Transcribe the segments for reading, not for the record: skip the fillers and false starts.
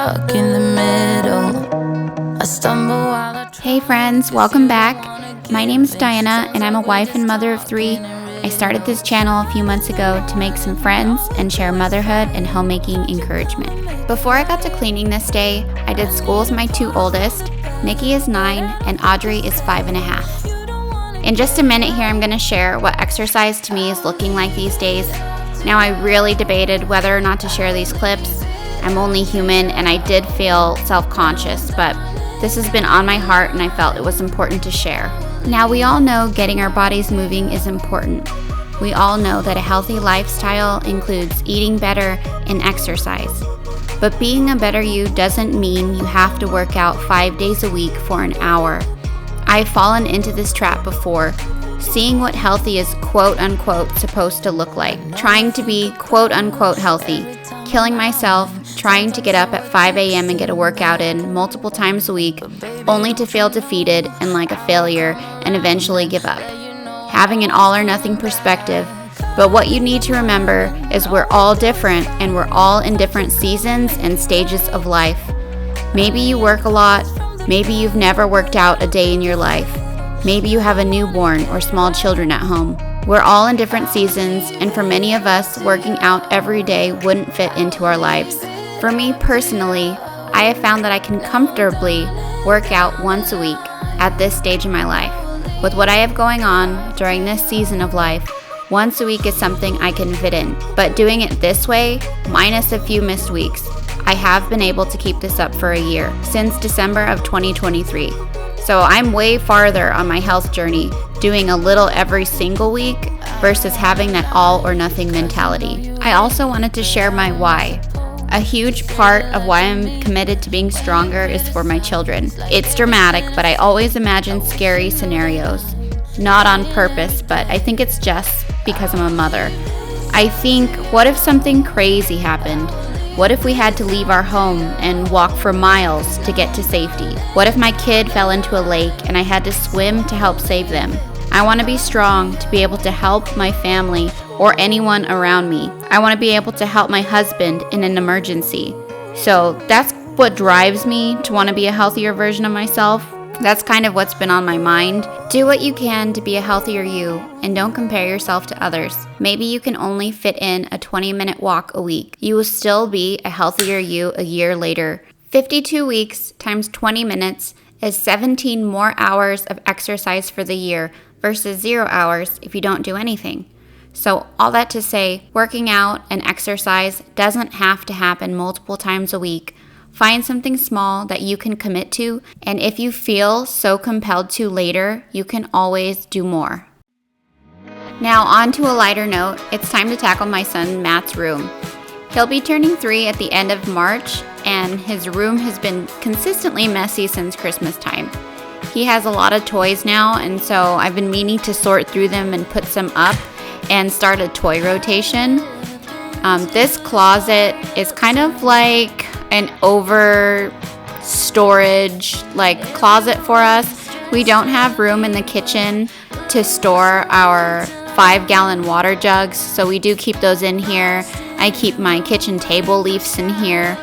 stuck in the middle. I stumble while I try. Hey friends, welcome back. My name's Diana and I'm a wife and mother of 3. I started this channel a few months ago to make some friends and share motherhood and homemaking encouragement. Before I got to cleaning this day, I did school with my 2 oldest. Nikki is 9 and Audrey is 5.5. In just a minute here, I'm going to share what exercise to me is looking like these days. Now, I really debated whether or not to share these clips. I'm only human and I did feel self-conscious, but this has been on my heart and I felt it was important to share. Now, we all know getting our bodies moving is important. We all know that a healthy lifestyle includes eating better and exercise. But being a better you doesn't mean you have to work out 5 days a week for an hour. I've fallen into this trap before, seeing what healthy is quote-unquote supposed to look like, trying to be quote-unquote healthy, killing myself, trying to get up at 5 a.m. and get a workout in multiple times a week, only to feel defeated and like a failure and eventually give up. Having an all-or-nothing perspective, but what you need to remember is we're all different and we're all in different seasons and stages of life. Maybe you work a lot, maybe you've never worked out a day in your life. Maybe you have a newborn or small children at home. We're all in different seasons, and for many of us, working out every day wouldn't fit into our lives. For me personally, I have found that I can comfortably work out once a week at this stage in my life. With what I have going on during this season of life, once a week is something I can fit in. But doing it this way, minus a few missed weeks, I have been able to keep this up for a year, since December of 2023. So I'm way farther on my health journey, doing a little every single week versus having that all or nothing mentality. I also wanted to share my why. A huge part of why I'm committed to being stronger is for my children. It's dramatic, but I always imagine scary scenarios. Not on purpose, but I think it's just because I'm a mother. I think, what if something crazy happened? What if we had to leave our home and walk for miles to get to safety? What if my kid fell into a lake and I had to swim to help save them? I want to be strong to be able to help my family or anyone around me. I want to be able to help my husband in an emergency. So that's what drives me to want to be a healthier version of myself. That's kind of what's been on my mind. Do what you can to be a healthier you, and don't compare yourself to others. Maybe you can only fit in a 20-minute walk a week. You will still be a healthier you a year later. 52 weeks times 20 minutes is 17 more hours of exercise for the year versus 0 hours if you don't do anything. So all that to say, working out and exercise doesn't have to happen multiple times a week. Find something small that you can commit to, and if you feel so compelled to later, you can always do more. Now on to a lighter note, it's time to tackle my son Matt's room. He'll be turning 3 at the end of March, and his room has been consistently messy since Christmas time. He has a lot of toys now, and so I've been meaning to sort through them and put some up and start a toy rotation. This closet is kind of like an over storage closet for us. We don't have room in the kitchen to store our 5-gallon water jugs, so we do keep those in here. I keep my kitchen table leaves in here.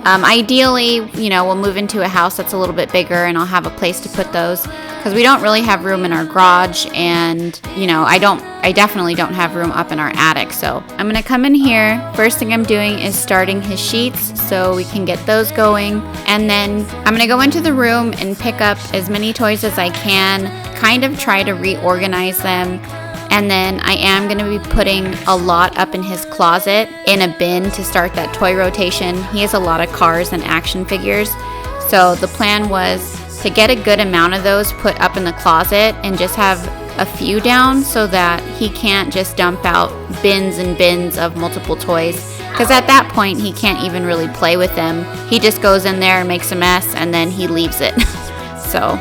Ideally, we'll move into a house that's a little bit bigger and I'll have a place to put those, because we don't really have room in our garage, and I definitely don't have room up in our attic. So I'm gonna come in here. First thing I'm doing is starting his sheets so we can get those going, and then I'm gonna go into the room and pick up as many toys as I can, kind of try to reorganize them. And then I am going to be putting a lot up in his closet in a bin to start that toy rotation. He has a lot of cars and action figures. So the plan was to get a good amount of those put up in the closet and just have a few down so that he can't just dump out bins and bins of multiple toys. Because at that point, he can't even really play with them. He just goes in there and makes a mess and then he leaves it. So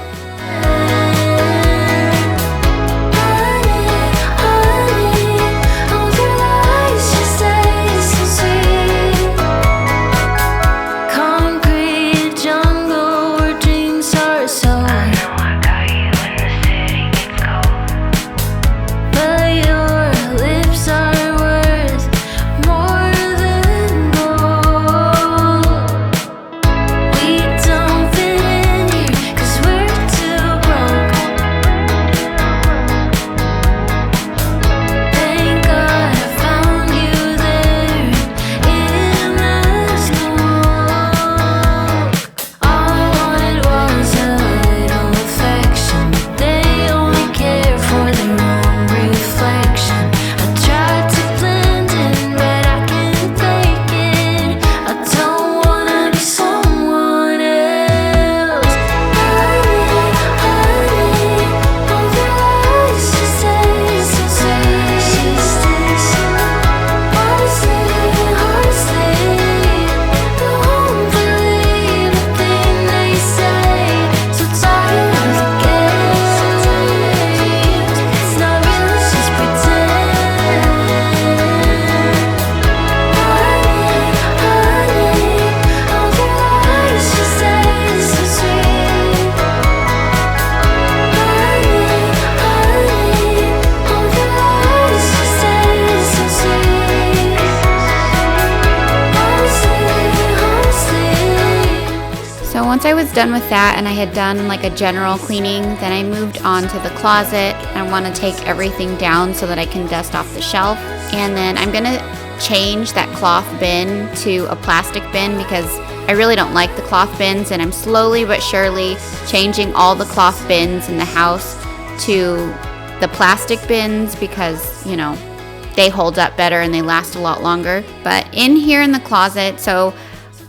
Once I was done with that and I had done like a general cleaning, then I moved on to the closet. I want to take everything down so that I can dust off the shelf. And then I'm gonna change that cloth bin to a plastic bin because I really don't like the cloth bins, and I'm slowly but surely changing all the cloth bins in the house to the plastic bins because, you know, they hold up better and they last a lot longer. But in here in the closet, so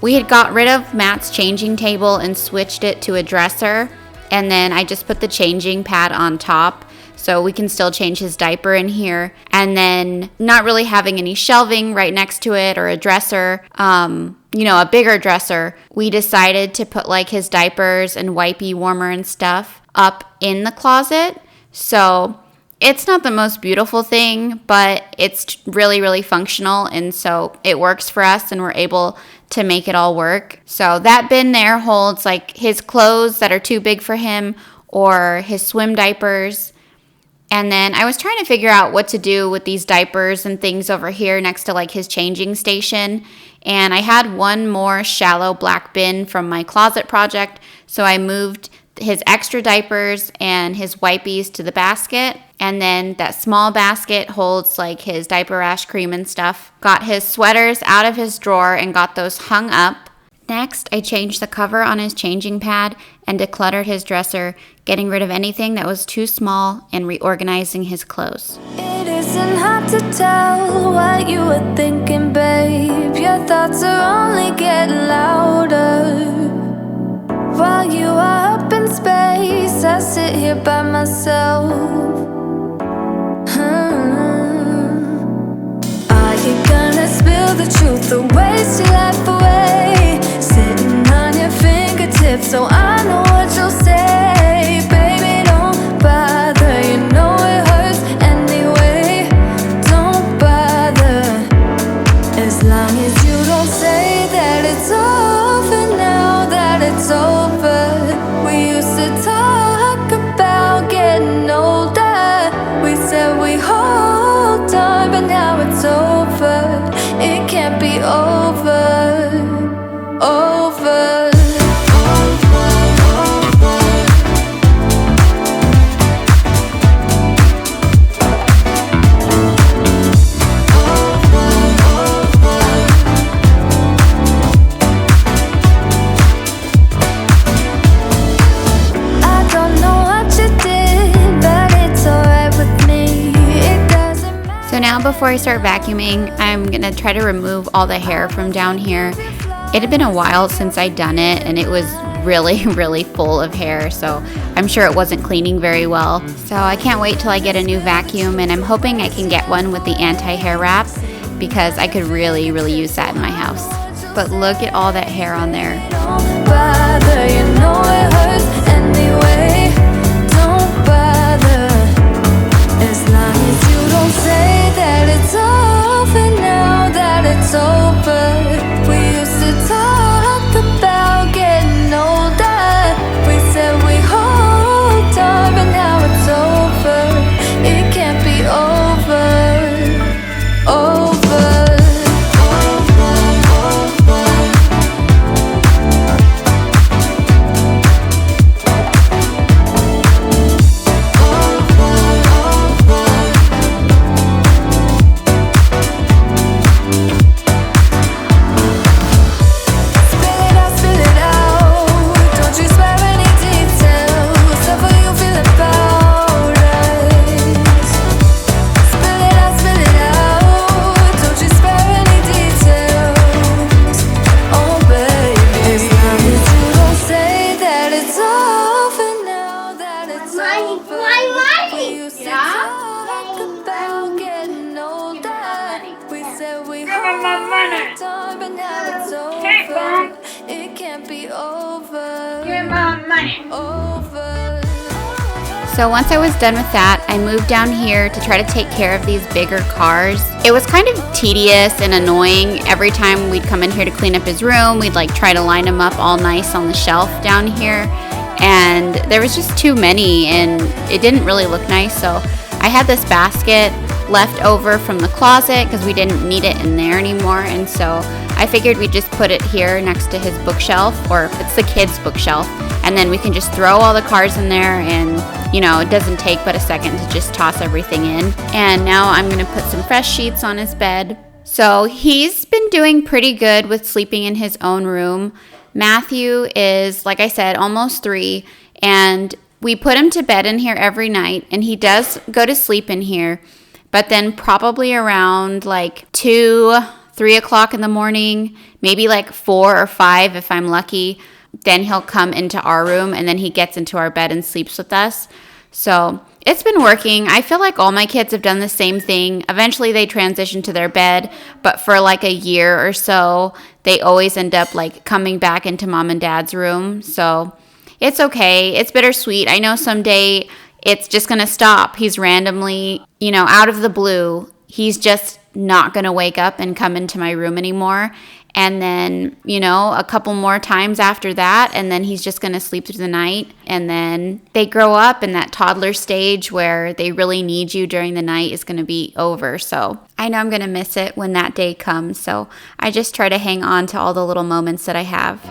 we had got rid of Matt's changing table and switched it to a dresser, and then I just put the changing pad on top so we can still change his diaper in here. And then not really having any shelving right next to it or a dresser, you know, a bigger dresser, we decided to put like his diapers and wipey warmer and stuff up in the closet. So it's not the most beautiful thing, but it's really, really functional, and so it works for us and we're able to make it all work. So that bin there holds like his clothes that are too big for him or his swim diapers. And then I was trying to figure out what to do with these diapers and things over here next to like his changing station. And I had one more shallow black bin from my closet project, so I moved his extra diapers and his wipies to the basket. And then that small basket holds like his diaper rash cream and stuff. Got his sweaters out of his drawer and got those hung up. Next, I changed the cover on his changing pad and decluttered his dresser, getting rid of anything that was too small and reorganizing his clothes. It isn't hard to tell what you were thinking, babe. Your thoughts are only getting louder. While you are up in space, I sit here by myself. Are you gonna spill the truth or waste your life away? Sitting on your fingertips, so I know what you'll say. Baby, don't bother, you know it hurts anyway. Don't bother, as long as you don't say that it's over now, that it's over. We used to talk about getting older. We said we hold on, but now it's over. It can't be over, over. So now before I start vacuuming, I'm gonna try to remove all the hair from down here. It had been a while since I'd done it, and it was really, really full of hair, so I'm sure it wasn't cleaning very well. So I can't wait till I get a new vacuum, and I'm hoping I can get one with the anti-hair wrap because I could really, really use that in my house. But look at all that hair on there. Don't bother, you know it hurts anyway. Don't bother, as long as you don't say that it's over now, that it's over. We used to talk about getting older. We said we hold on, but now it's over. It can't be over, over. So once I was done with that, I moved down here to try to take care of these bigger cars. It was kind of tedious and annoying. Every time we'd come in here to clean up his room, we'd like try to line them up all nice on the shelf down here. And there was just too many and it didn't really look nice. So I had this basket left over from the closet because we didn't need it in there anymore. And so I figured we'd just put it here next to his bookshelf, or it's the kids' bookshelf, and then we can just throw all the cars in there, and you know, it doesn't take but a second to just toss everything in. And now I'm gonna put some fresh sheets on his bed. So he's been doing pretty good with sleeping in his own room. Matthew is, like I said, almost 3, and we put him to bed in here every night, and he does go to sleep in here, but then probably around like 2, 3 o'clock in the morning, maybe like 4 or 5 if I'm lucky, then he'll come into our room, and then he gets into our bed and sleeps with us. So it's been working. I feel like all my kids have done the same thing. Eventually they transition to their bed, but for like a year or so, they always end up like coming back into mom and dad's room. So it's okay. It's bittersweet. I know someday it's just going to stop. He's randomly, you know, out of the blue, he's just not going to wake up and come into my room anymore. And then, you know, a couple more times after that, and then he's just going to sleep through the night. And then they grow up, and that toddler stage where they really need you during the night is going to be over. So I know I'm going to miss it when that day comes. So I just try to hang on to all the little moments that I have.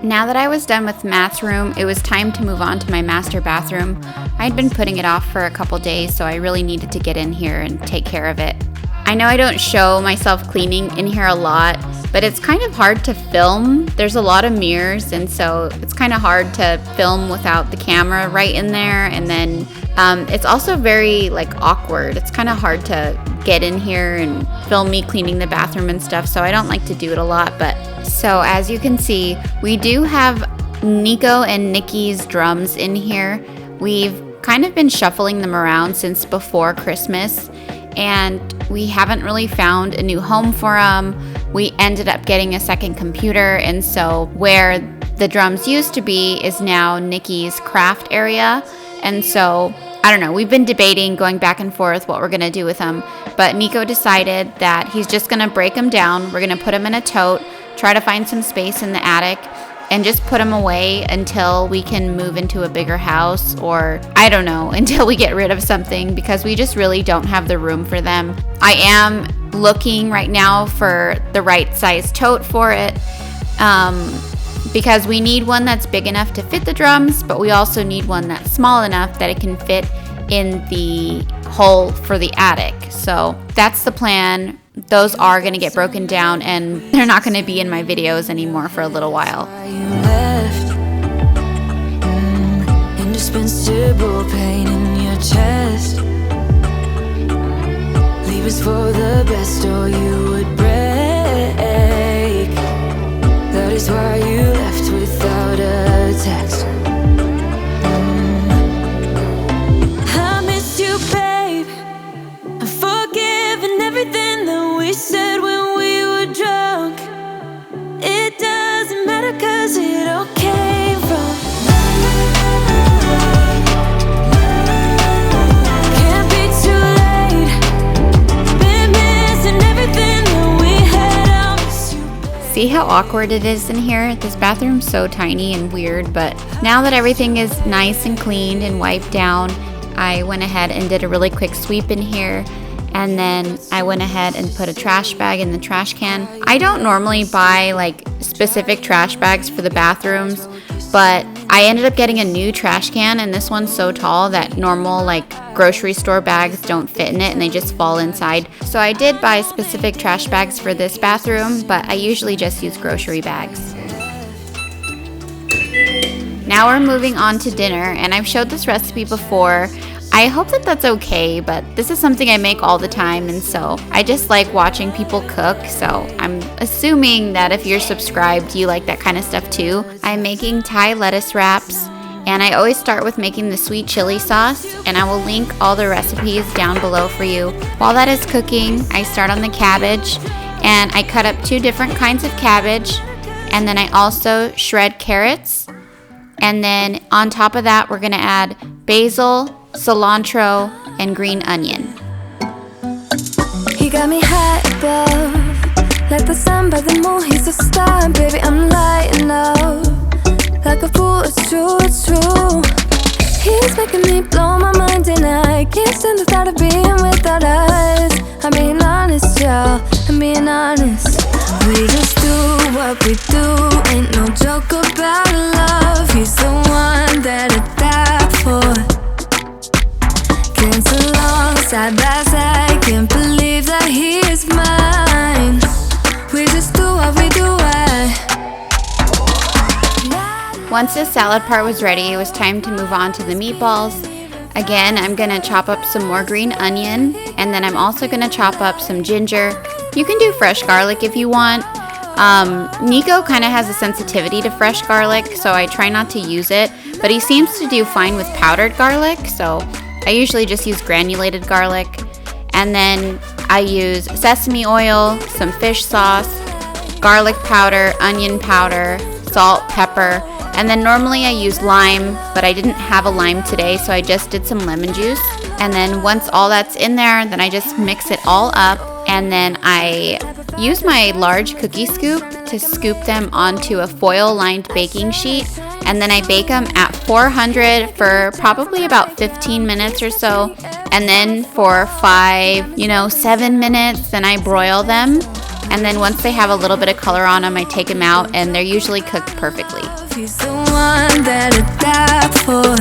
Now that I was done with Matt's room, it was time to move on to my master bathroom. I'd been putting it off for a couple days, so I really needed to get in here and take care of it. I know I don't show myself cleaning in here a lot, but it's kind of hard to film. There's a lot of mirrors, and so it's kind of hard to film without the camera right in there. And then it's also very like awkward. It's kind of hard to get in here and film me cleaning the bathroom and stuff, so I don't like to do it a lot. But so as you can see, we do have Nico and Nikki's drums in here. We've kind of been shuffling them around since before Christmas, and we haven't really found a new home for them. We ended up getting a second computer, and so where the drums used to be is now Nikki's craft area. And so I don't know, we've been debating, going back and forth what we're gonna do with them, but Nico decided that he's just gonna break them down. We're gonna put them in a tote, try to find some space in the attic, and just put them away until we can move into a bigger house, or I don't know, until we get rid of something, because we just really don't have the room for them. I am looking right now for the right size tote for it, because we need one that's big enough to fit the drums, but we also need one that's small enough that it can fit in the hole for the attic. So that's the plan. Those are going to get broken down, and they're not going to be in my videos anymore for a little while. Indispensable pain in your chest. Leave us for the best, or you would break. That is why you left without a text. I miss you, babe. I'm forgiving everything that we said when we were drunk. It doesn't matter, 'cause it all came from. Can't be too late. Been missing everything that we had. I'll miss you, babe. See how awkward it is in here? This bathroom's so tiny and weird, but now that everything is nice and cleaned and wiped down, I went ahead and did a really quick sweep in here, and then I went ahead and put a trash bag in the trash can. I don't normally buy like specific trash bags for the bathrooms, but I ended up getting a new trash can, and this one's so tall that normal like grocery store bags don't fit in it, and they just fall inside. So I did buy specific trash bags for this bathroom, but I usually just use grocery bags. Now we're moving on to dinner, and I've showed this recipe before. I hope that that's okay, but this is something I make all the time, and so I just like watching people cook, so I'm assuming that if you're subscribed, you like that kind of stuff too. I'm making Thai lettuce wraps, and I always start with making the sweet chili sauce, and I will link all the recipes down below for you. While that is cooking, I start on the cabbage, and I cut up 2 different kinds of cabbage, and then I also shred carrots, and then on top of that, we're gonna add basil, cilantro, and green onion. He got me high above, like the sun by the moon, he's a star, baby, I'm lighting up. a fool, it's true, it's true. He's making me blow my mind and I can't stand the thought of being without us. I'm being honest, y'all, I'm being honest. We just do what we do, ain't no joke about love. He's the one that I die for. Cancel along side by side, can't believe that he is mine. We just do what we do, Once the salad part was ready, it was time to move on to the meatballs. Again, I'm gonna chop up some more green onion, and then I'm also gonna chop up some ginger. You can do fresh garlic if you want. Nico kind of has a sensitivity to fresh garlic, so I try not to use it, but he seems to do fine with powdered garlic, so I usually just use granulated garlic. And then I use sesame oil, some fish sauce, garlic powder, onion powder, salt, pepper, and then normally I use lime, but I didn't have a lime today, so I just did some lemon juice. And then once all that's in there, then I just mix it all up, and then I use my large cookie scoop to scoop them onto a foil-lined baking sheet, and then I bake them at 400 for probably about 15 minutes or so, and then for 7 minutes, then I broil them. And then once they have a little bit of color on them, I take them out, and they're usually cooked perfectly. He's the one that I die for.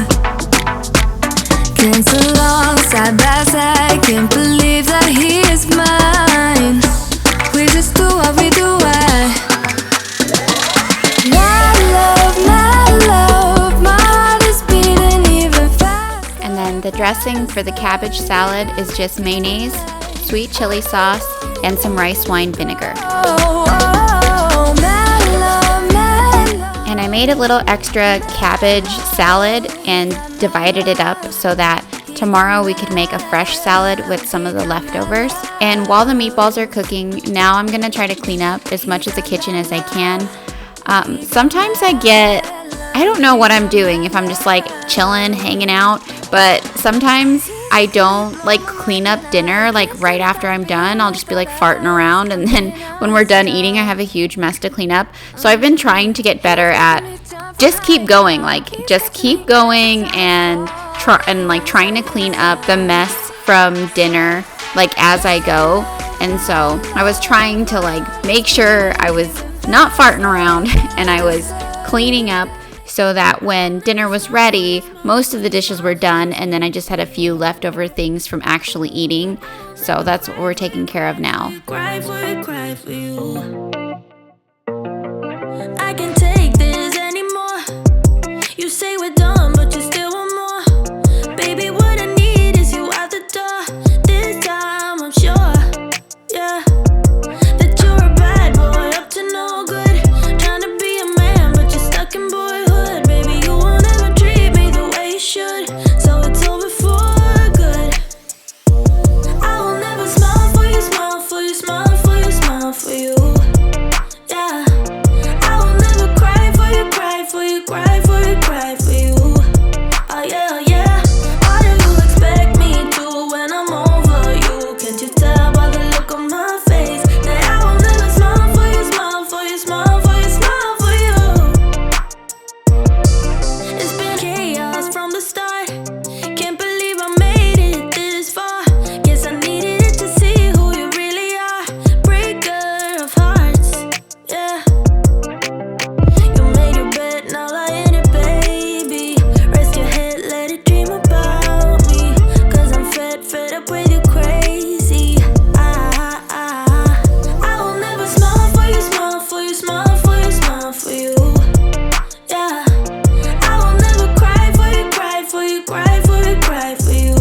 Cancel along side by side, can't believe that he is mine. We just do what we do, my heart is beating even fast. And then the dressing for the cabbage salad is just mayonnaise, sweet chili sauce, and some rice wine vinegar. And I made a little extra cabbage salad and divided it up so that tomorrow we could make a fresh salad with some of the leftovers. And while the meatballs are cooking, now I'm gonna try to clean up as much of the kitchen as I can. Sometimes I don't know what I'm doing, if I'm just like chilling, hanging out, but sometimes I don't like clean up dinner like right after I'm done. I'll just be like farting around, and then when we're done eating, I have a huge mess to clean up. So I've been trying to get better at just keep going and trying to clean up the mess from dinner like as I go. And so I was trying to like make sure I was not farting around and I was cleaning up, so that when dinner was ready, most of the dishes were done, and then I just had a few leftover things from actually eating. So that's what we're taking care of now. Cry for you. I can't take this anymore. You say we're done, but you still want more. Baby, what I need is you out the door. This time I'm sure, yeah, that you're a bad boy up to no good. Trying to be a man, but you're stuck in boyhood. So it's over for good. I will never smile for you, smile for you, smile for you, smile for you. Yeah. I will never cry for you, cry for you, cry for you, cry for you. Oh yeah, oh yeah. Why do you expect me to when I'm over you? Can't you tell by the look on my face that I will never smile for you, smile for you, smile for you, smile for you. It's been chaos from the start. Can't believe I made it this far. Guess I needed it to see who you really are. Breaker of hearts, yeah. You made your bed, now lie in it, baby. Rest your head, let it dream about me. Cause I'm fed up with you crazy. I will never smile for you, smile for you, smile for you, smile for you. Yeah. I will never cry for you, cry for you, cry for you, cry for you.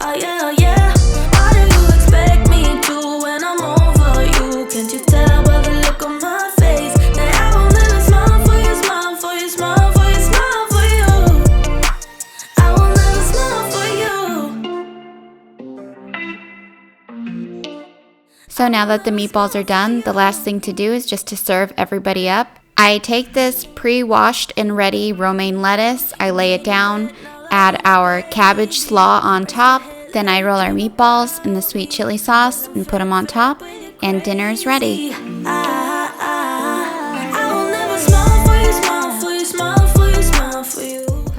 Oh yeah, oh yeah. Why do you expect me to when I'm over you? Can't you tell by the look on my face that I will never smile for you, smile for you, smile for you, smile for you. I will never smile for you. So now that the meatballs are done, the last thing to do is just to serve everybody up. I take this pre-washed and ready romaine lettuce, I lay it down, add our cabbage slaw on top, then I roll our meatballs in the sweet chili sauce and put them on top, and dinner is ready. I will never smile for you, smile for you, smile for you.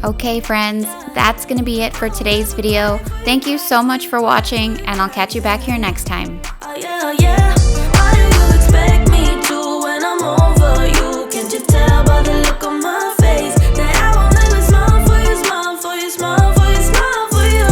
Okay, friends, that's gonna be it for today's video. Thank you so much for watching, and I'll catch you back here next time. Oh, yeah, yeah.